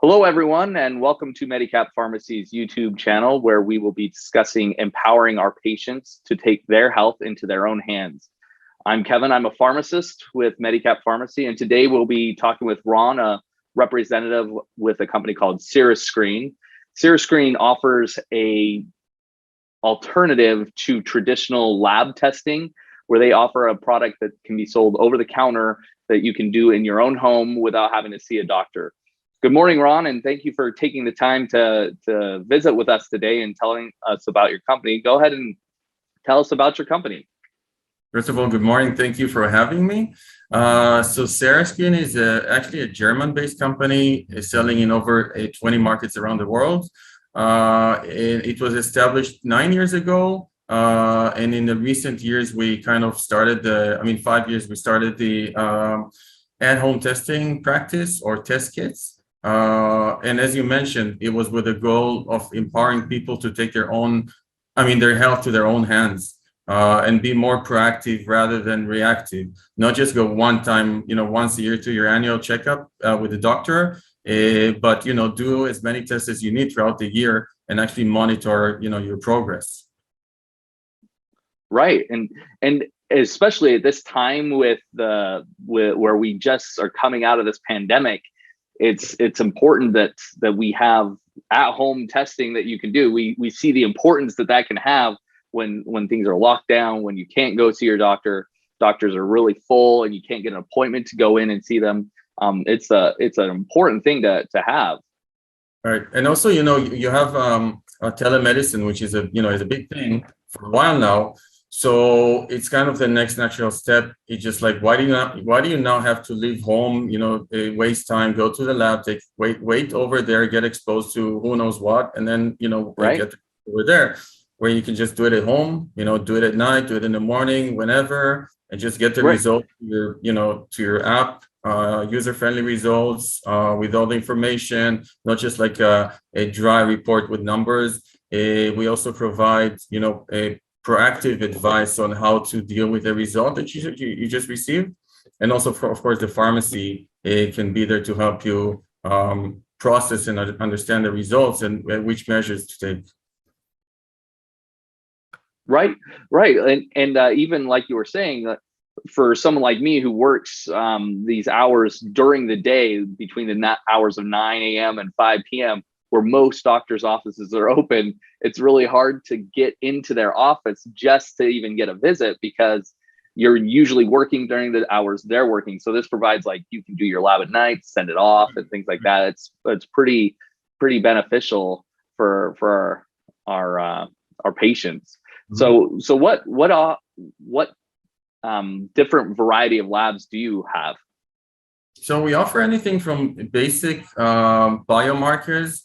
Hello, everyone, and welcome to Medi-chat Pharmacy's YouTube channel, where we will be discussing empowering our patients to take their health into their own hands. I'm Kevin. I'm a pharmacist with Medi-chat Pharmacy, and today we'll be talking with Ron, a representative with a company called Cerascreen. Cerascreen offers a alternative to traditional lab testing, where they offer a product that can be sold over the counter that you can do in your own home without having to see a doctor. Good morning, Ron, and thank you for taking the time to visit with us today and telling us about your company. Go ahead and tell us about your company. First of all, good morning. Thank you for having me. So Cerascreen is actually a German-based company selling in over 20 markets around the world. It was established 9 years ago. And in the recent years, we kind of started 5 years, we started the at-home testing practice or test kits. And as you mentioned, it was with the goal of empowering people to take their health to their own hands, and be more proactive rather than reactive. Not just go one time, once a year to your annual checkup with the doctor, but, do as many tests as you need throughout the year and actually monitor, your progress. Right. And especially at this time where we just are coming out of this pandemic, it's important that we have at-home testing that you can do. We see the importance that can have when things are locked down, when you can't go see your doctor. Doctors are really full and you can't get an appointment to go in and see them. It's an important thing to have. Right. And also, you have telemedicine, which is is a big thing for a while now. So it's kind of the next natural step. It's just like, why do you now have to leave home, waste time, go to the lab, wait over there, get exposed to who knows what, and then, right. get over there, where you can just do it at home, do it at night, do it in the morning, whenever, and just get the result to your app, user-friendly results, with all the information, not just like a dry report with numbers. We also provide, a proactive advice on how to deal with the result that you just received. And also, of course, the pharmacy can be there to help you process and understand the results and which measures to take. Right. And even like you were saying, for someone like me who works these hours during the day between the hours of 9 a.m. and 5 p.m., where most doctors' offices are open, it's really hard to get into their office just to even get a visit, because you're usually working during the hours they're working. So this provides, like, you can do your lab at night, send it off, and things like that. It's pretty beneficial for our patients. Mm-hmm. So what different variety of labs do you have? So we offer anything from basic biomarkers,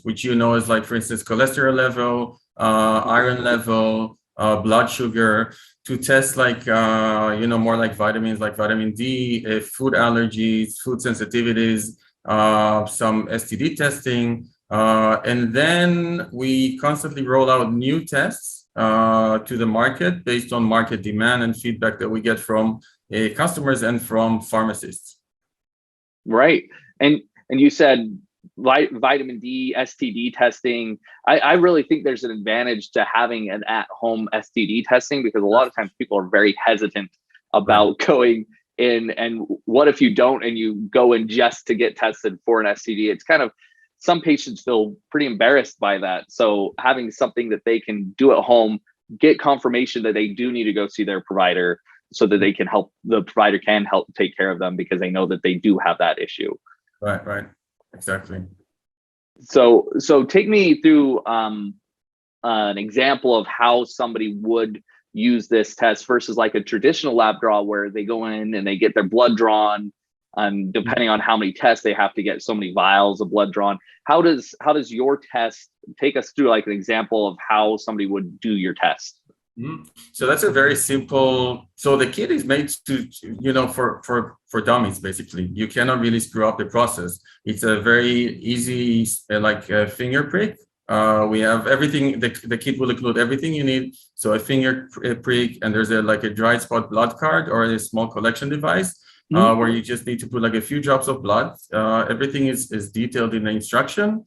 which is like, for instance, cholesterol level, iron level, blood sugar, to test like, more like vitamins, like vitamin D, food allergies, food sensitivities, some STD testing. And then we constantly roll out new tests to the market based on market demand and feedback that we get from customers and from pharmacists. Right. And you said vitamin D, STD testing. I really think there's an advantage to having an at-home STD testing, because a lot of times people are very hesitant about going in. And what if you don't, and you go in just to get tested for an STD? It's kind of, some patients feel pretty embarrassed by that. So having something that they can do at home, get confirmation that they do need to go see their provider, so that the provider can help take care of them, because they know that they do have that issue. Right. Exactly. So take me through an example of how somebody would use this test versus like a traditional lab draw, where they go in and they get their blood drawn, and depending on how many tests they have to get, so many vials of blood drawn. How does your test, take us through like an example of how somebody would do your test? Mm-hmm. So that's a very simple. So the kit is made to for dummies, basically. You cannot really screw up the process. It's a very easy, like a finger prick. We have everything. The kit will include everything you need. So a finger prick, and there's a dry spot blood card or a small collection device. where you just need to put like a few drops of blood. Everything is detailed in the instruction.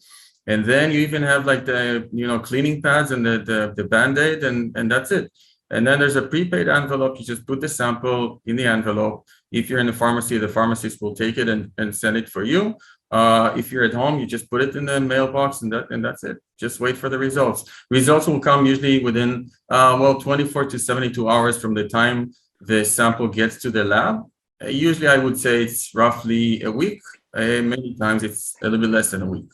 And then you even have like the, cleaning pads and the Band-Aid, and that's it. And then there's a prepaid envelope. You just put the sample in the envelope. If you're in the pharmacy, the pharmacist will take it and send it for you. If you're at home, you just put it in the mailbox, and that's it. Just wait for the results. Results will come usually within 24 to 72 hours from the time the sample gets to the lab. Usually, I would say it's roughly a week. Many times it's a little bit less than a week.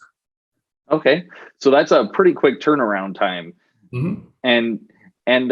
Okay, so that's a pretty quick turnaround time. And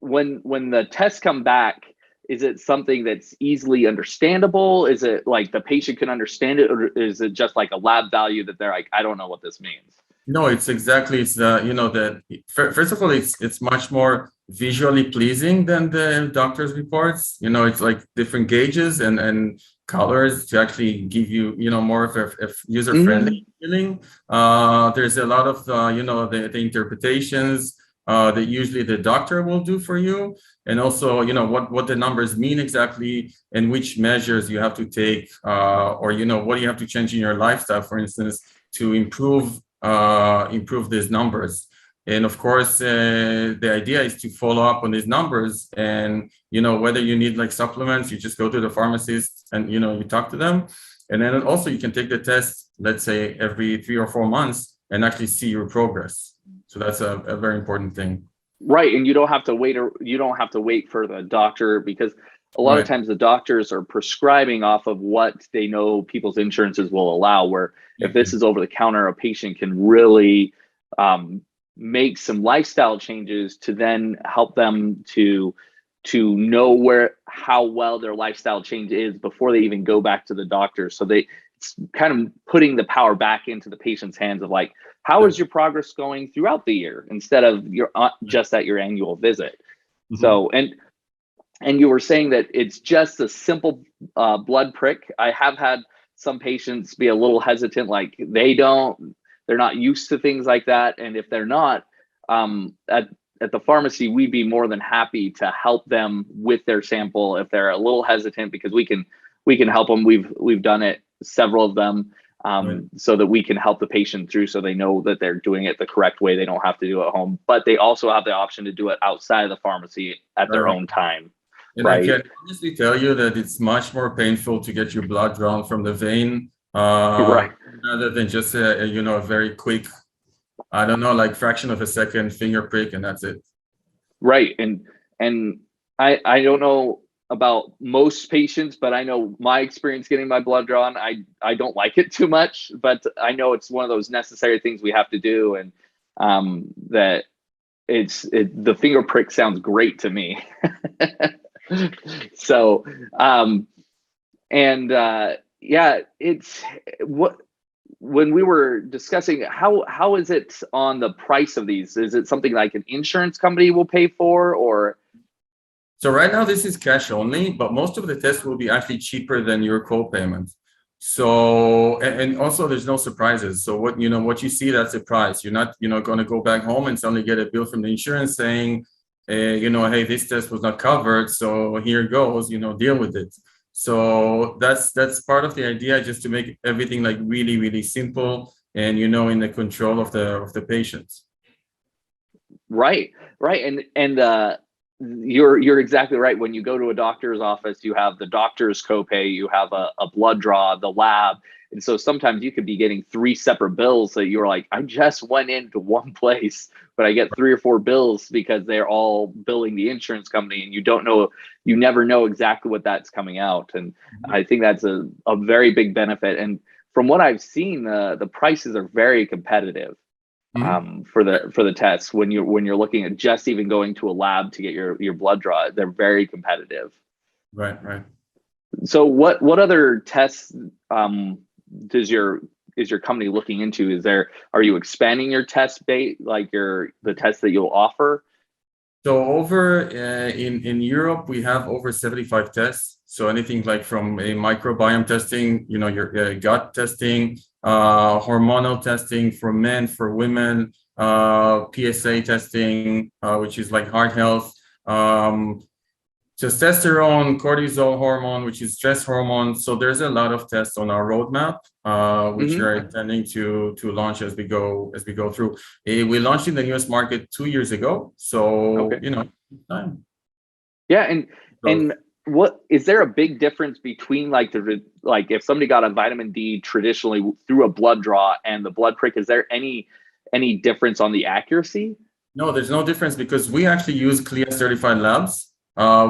when the tests come back, is it something that's easily understandable? Is it like the patient can understand it, or is it just like a lab value that they're like, I don't know what this means? No, it's the first of all, it's much more visually pleasing than the doctor's reports. It's like different gauges and colors to actually give you, more of a user-friendly feeling. There's a lot of, the interpretations that usually the doctor will do for you. And also, what the numbers mean exactly and which measures you have to take, or, what you have to change in your lifestyle, for instance, to improve these numbers. And of course, the idea is to follow up on these numbers, and whether you need like supplements, you just go to the pharmacist and you talk to them. And then also you can take the test, let's say every 3 or 4 months, and actually see your progress. So that's a very important thing. Right, and you don't have to wait, or you don't have to wait for the doctor, because a lot of times the doctors are prescribing off of what they know people's insurances will allow, where if this is over the counter, a patient can really make some lifestyle changes to then help them to know how well their lifestyle change is before they even go back to the doctor. So it's kind of putting the power back into the patient's hands of like, how is your progress going throughout the year, instead of just at your annual visit. So, and you were saying that it's just a simple blood prick. I have had some patients be a little hesitant, like they're not used to things like that. And if they're not, at the pharmacy, we'd be more than happy to help them with their sample if they're a little hesitant, because we can help them. We've done it, several of them, so that we can help the patient through, so they know that they're doing it the correct way. They don't have to do it at home, but they also have the option to do it outside of the pharmacy at their own time. And I can honestly tell you that it's much more painful to get your blood drawn from the vein, rather than just a very quick, I don't know, like fraction of a second finger prick, and that's it. Right, and I don't know about most patients, but I know my experience getting my blood drawn, I don't like it too much, but I know it's one of those necessary things we have to do, and that the finger prick sounds great to me. So, it's when we were discussing how is it on the price of these? Is it something like an insurance company will pay for, or? So right now this is cash only, but most of the tests will be actually cheaper than your co-payment. So, and also there's no surprises. So what you see, that's the price. You're not going to go back home and suddenly get a bill from the insurance saying, hey, this test was not covered, so here it goes, deal with it. So that's part of the idea, just to make everything like really, really simple and, in the control of the patients. Right. And you're exactly right. When you go to a doctor's office, you have the doctor's copay, you have a blood draw, the lab. And so sometimes you could be getting 3 separate bills that you're like, I just went into one place, but I get 3 or 4 bills because they're all billing the insurance company, and you never know exactly what that's coming out. And I think that's a very big benefit. And from what I've seen, the prices are very competitive for the tests. When you're looking at just even going to a lab to get your blood draw, they're very competitive. Right. So what other tests is your company looking into? Are you expanding your test base, like the tests that you'll offer? So over in Europe, we have over 75 tests. So anything like from a microbiome testing, your gut testing, hormonal testing for men, for women, PSA testing, which is like heart health, testosterone, cortisol hormone, which is stress hormone. So there's a lot of tests on our roadmap, which we're intending to launch as we go through. We launched in the US market 2 years ago. So, Okay. time. Yeah, and what is there a big difference between like if somebody got a vitamin D traditionally through a blood draw and the blood prick? Is there any difference on the accuracy? No, there's no difference because we actually use CLIA certified labs,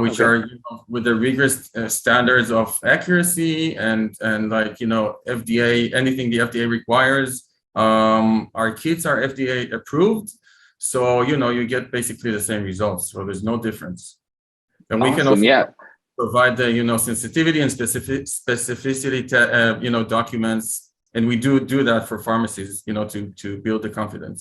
which Okay. are with the rigorous standards of accuracy and like FDA, anything the FDA requires. Our kits are FDA approved, so you get basically the same results. So there's no difference, and we can Awesome. also Yeah. provide the sensitivity and specificity documents, and we do that for pharmacies, to build the confidence.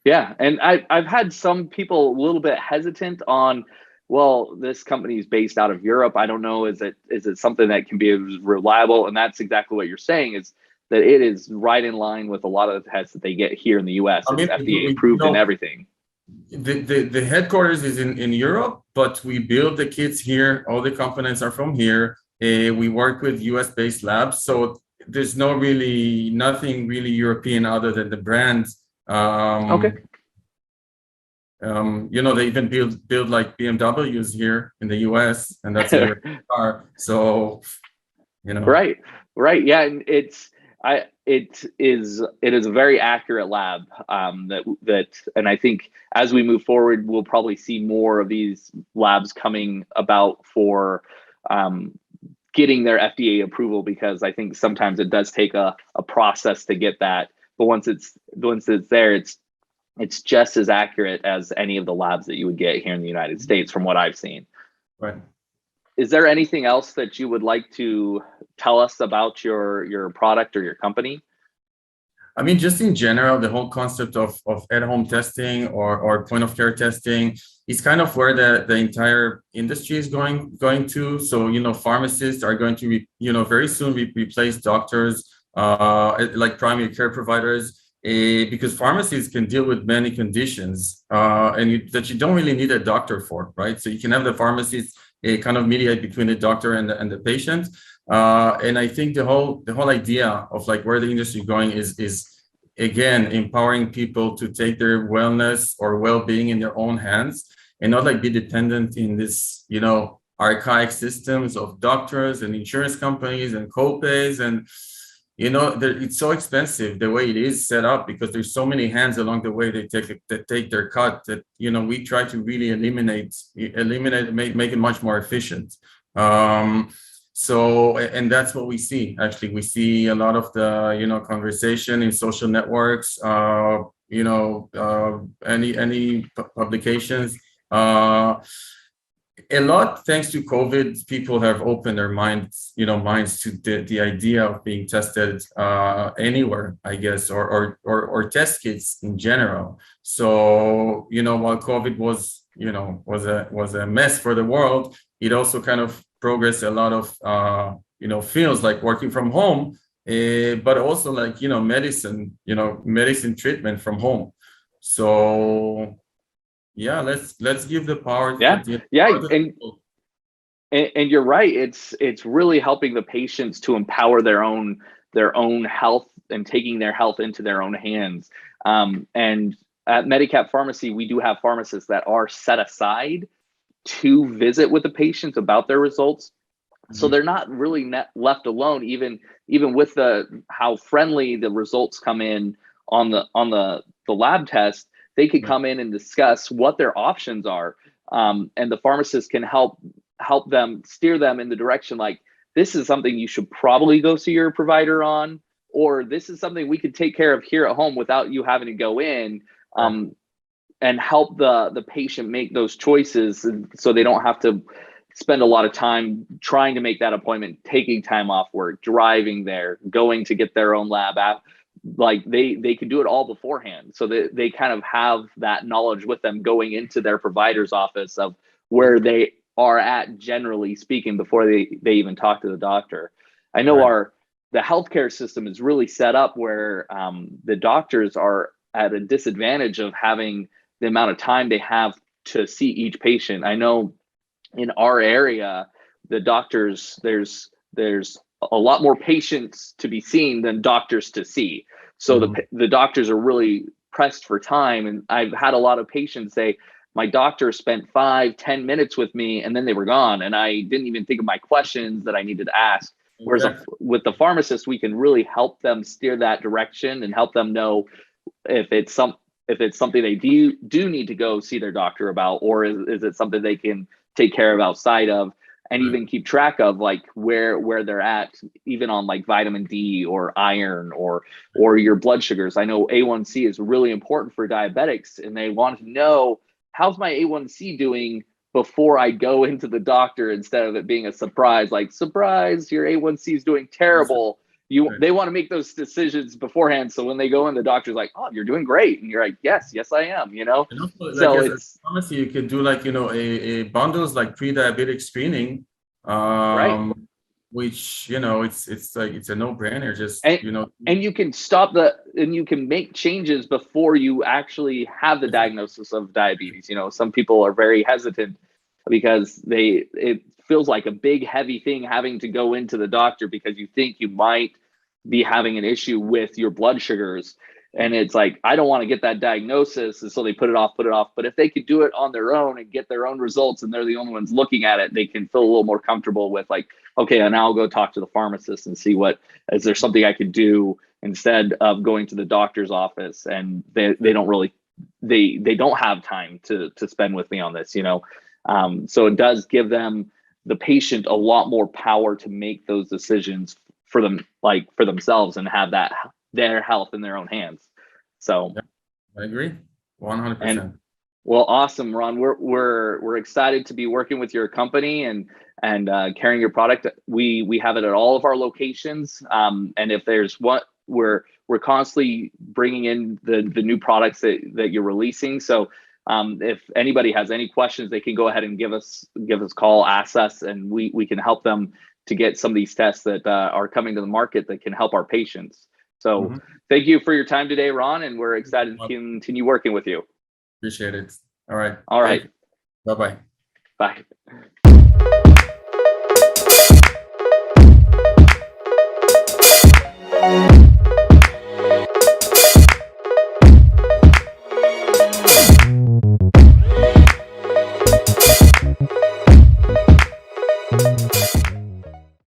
Yeah, and I've had some people a little bit hesitant on, well, this company is based out of Europe. I don't know, is it something that can be reliable? And that's exactly what you're saying, is that it is right in line with a lot of the tests that they get here in the US. I It's mean, FDA approved and everything. the headquarters is in Europe, but we build the kits here. All the components are from here. We work with US based labs, so there's nothing really European other than the brand. Okay. They even build like BMWs here in the US, and that's a European car. So, Right. Yeah, and it is a very accurate lab, and I think as we move forward, we'll probably see more of these labs coming about for getting their FDA approval, because I think sometimes it does take a process to get that, but once it's there, it's just as accurate as any of the labs that you would get here in the United States, from what I've seen. Right. Is there anything else that you would like to tell us about your product or your company? I mean, just in general, the whole concept of at-home testing or point of care testing is kind of where the entire industry is going to. So, pharmacists are going to very soon replace doctors, like primary care providers, because pharmacies can deal with many conditions, that you don't really need a doctor for, right? So you can have the pharmacist kind of mediate between the doctor and the patient. And I think the whole idea of like where the industry is going is again empowering people to take their wellness or well-being in their own hands and not like be dependent in this archaic systems of doctors and insurance companies and co-pays, and it's so expensive the way it is set up because there's so many hands along the way they take their cut that we try to really eliminate, make it much more efficient. So, and that's what we see. Actually, we see a lot of the conversation in social networks, any publications. A lot thanks to COVID, people have opened their minds to the idea of being tested anywhere, I guess, or test kits in general. So, while COVID was a mess for the world, it also kind of progressed a lot of fields like working from home, but also like medicine treatment from home. So yeah, let's give the power. Yeah, and you're right. It's really helping the patients to empower their own health and taking their health into their own hands. And at Medi-chat Pharmacy, we do have pharmacists that are set aside to visit with the patients about their results. So they're not really left alone, even with how friendly the results come in on the lab test. They could come in and discuss what their options are, and the pharmacist can help them, steer them in the direction like, this is something you should probably go see your provider on, or this is something we could take care of here at home without you having to go in, and help the patient make those choices, so they don't have to spend a lot of time trying to make that appointment, taking time off work, driving there, going to get their own lab app. Like they can do it all beforehand, so that they kind of have that knowledge with them going into their provider's office of where they are at, generally speaking, before they even talk to the doctor. I know the healthcare system is really set up where the doctors are at a disadvantage of having the amount of time they have to see each patient. I know in our area, the doctors, there's a lot more patients to be seen than doctors to see. So the doctors are really pressed for time. And I've had a lot of patients say, my doctor spent 5-10 minutes with me and then they were gone. And I didn't even think of my questions that I needed to ask. Whereas with the pharmacist, we can really help them steer that direction and help them know if it's something they do need to go see their doctor about, or is it something they can take care of outside of, and even keep track of like where they're at, even on like vitamin D or iron or your blood sugars. I know A1C is really important for diabetics, and they want to know, how's my A1C doing before I go into the doctor, instead of it being a surprise, like, surprise, your A1C is doing terrible. They want to make those decisions beforehand. So when they go in, the doctor's like, oh, you're doing great. And you're like, yes, I am, And also, So like, as a pharmacy, you could do like, a bundles like pre-diabetic screening, right. which, it's like, it's a no-brainer, just, and you can and you can make changes before you actually have the diagnosis of diabetes. Some people are very hesitant because it feels like a big, heavy thing having to go into the doctor because you think you might be having an issue with your blood sugars. And it's like, I don't want to get that diagnosis. And so they put it off. But if they could do it on their own and get their own results, and they're the only ones looking at it, they can feel a little more comfortable with like, okay, and now I'll go talk to the pharmacist and see is there something I could do instead of going to the doctor's office. And they don't really, they don't have time to spend with me on this, so it does give them, the patient, a lot more power to make those decisions for themselves and have their health in their own hands. So I agree 100%. Well, awesome, Ron. We're excited to be working with your company and carrying your product. We have it at all of our locations. And if there's we're constantly bringing in the new products that you're releasing. So if anybody has any questions, they can go ahead and give us a call, ask us, and we can help them to get some of these tests that are coming to the market that can help our patients. So thank you for your time today, Ron, and we're excited to continue working with you. Appreciate it. All right. All right. Bye-bye. Bye.